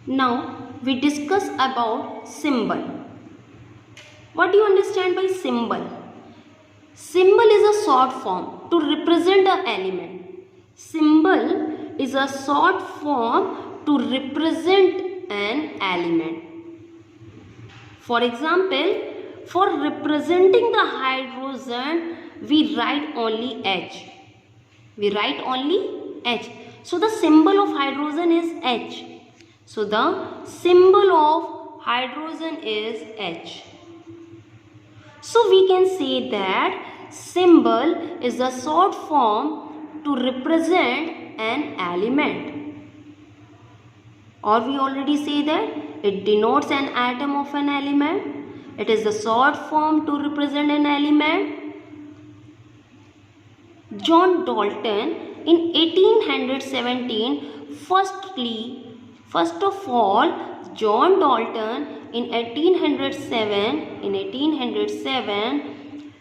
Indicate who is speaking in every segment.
Speaker 1: Now we discuss about symbol. What do you understand by symbol? Symbol is a short form to represent an element. Symbol is a short form to represent an element. For example, for representing the hydrogen, we write only H. We write only H. So the symbol of hydrogen is H. So the symbol of hydrogen is H. So we can say that symbol is a short form to represent an element. Or we already say that it denotes an atom of an element. It is the short form to represent an element. John Dalton in 1817, first of all, John Dalton in 1807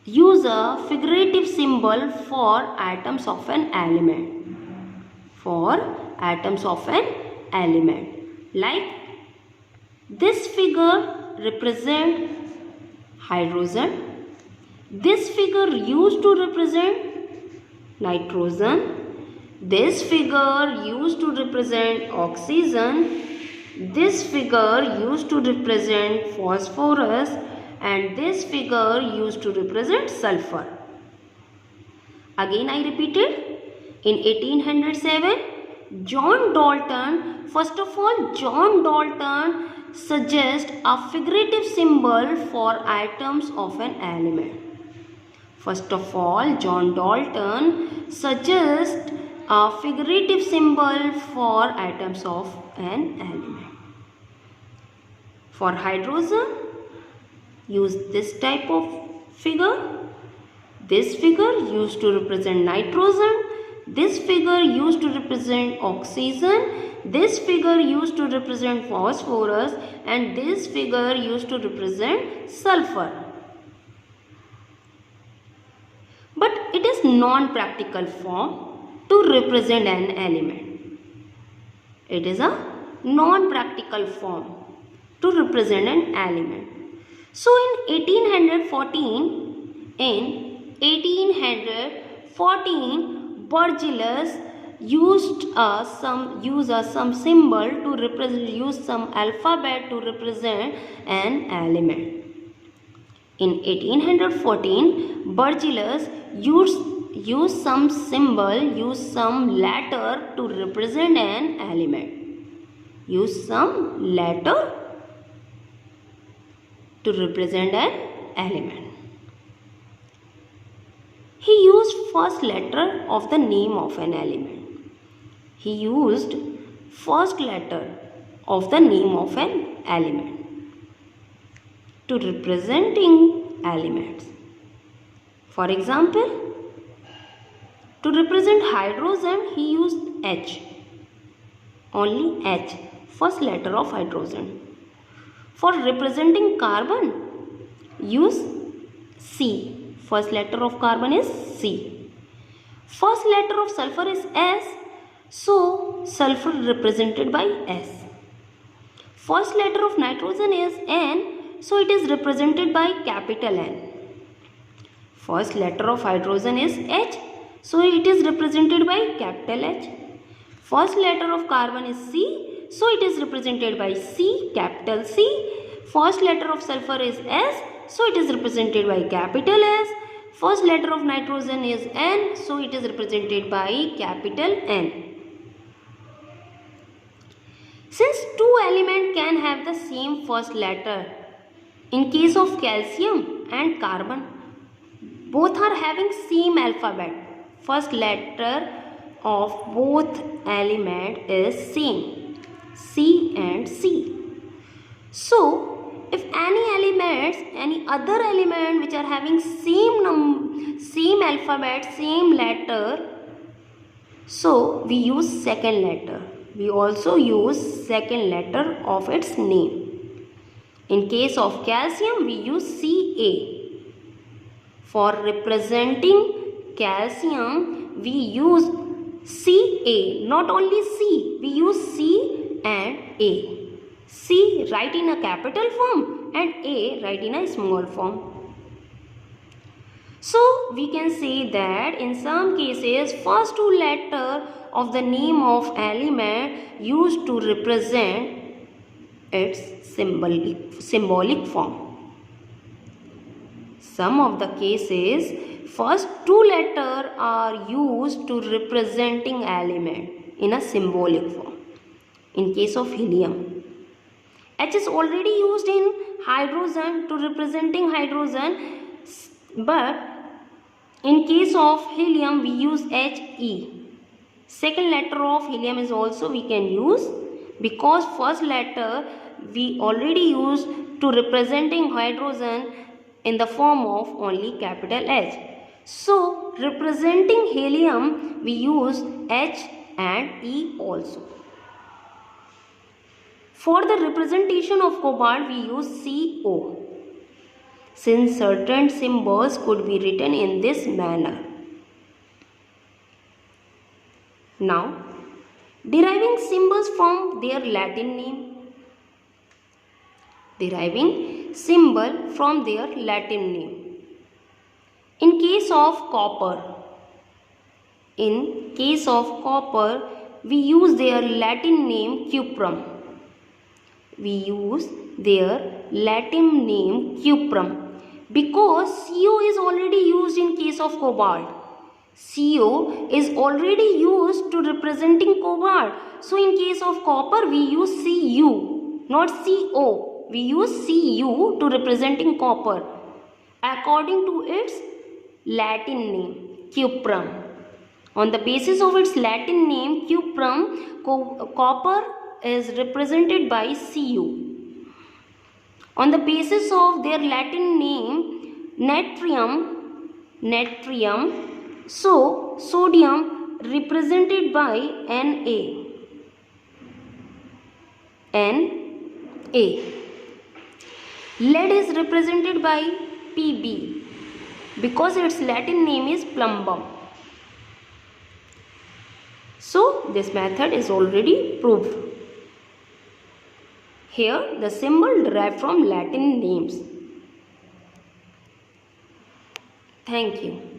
Speaker 1: used a figurative symbol for atoms of an element. Like this figure represent hydrogen. This figure used to represent nitrogen. This figure used to represent oxygen. This figure used to represent phosphorus, and this figure used to represent sulfur. Again I repeated. In 1807, John Dalton, first of all, John Dalton suggests a figurative symbol for atoms of an element. First of all, John Dalton suggests a figurative symbol for atoms of an element. For hydrogen, use this type of figure. This figure used to represent nitrogen. This figure used to represent oxygen. This figure used to represent phosphorus, and this figure used to represent sulfur. But it is non-practical form to represent an element. It is a non-practical form to represent an element. So in 1814, Berzelius used some symbol to represent, used some alphabet to represent an element. In 1814, Berzelius used some symbol, used some letter to represent an element. Use some letter to represent an element. He used first letter of the name of an element. He used first letter of the name of an element to representing elements. For example, to represent hydrogen, he used H. Only H, first letter of hydrogen. For representing carbon, use C. First letter of carbon is C. First letter of sulfur is S, so sulfur represented by S. First letter of nitrogen is N, so it is represented by capital N. First letter of hydrogen is H, so it is represented by capital H. First letter of carbon is C, so it is represented by C, capital C. First letter of sulfur is S, so it is represented by capital S. First letter of nitrogen is N, so it is represented by capital N. Since two elements can have the same first letter, in case of calcium and carbon, both are having same alphabet. First letter of both element is same, C and C. So, if any other element which are having same alphabet, same letter, so we use second letter. We also use second letter of its name. In case of calcium, we use Ca. For representing calcium, we use Ca, not only C, we use C and A. C write in a capital form and A write in a small form. So we can say that in some cases first two letters of the name of element used to represent its symbolic form. Some of the cases first two letters are used to representing element in a symbolic form. In case of helium, H is already used in hydrogen to representing hydrogen, but in case of helium we use He. Second letter of helium is also we can use because first letter we already used to representing hydrogen in the form of only capital H. So representing helium we use H and E also. For the representation of cobalt we use CO, since certain symbols could be written in this manner. Now, deriving symbols from their Latin name. Deriving symbol from their Latin name. In case of copper, we use their Latin name cuprum. We use their Latin name cuprum because CO is already used in case of cobalt. CO is already used to representing cobalt. So in case of copper we use Cu, not CO. We use Cu to representing copper according to its Latin name cuprum. On the basis of its Latin name cuprum, copper is represented by Cu. On the basis of their Latin name natrium, so sodium represented by Na. Lead is represented by Pb because its Latin name is plumbum. So this method is already proved. Here the symbol derived from Latin names. Thank you.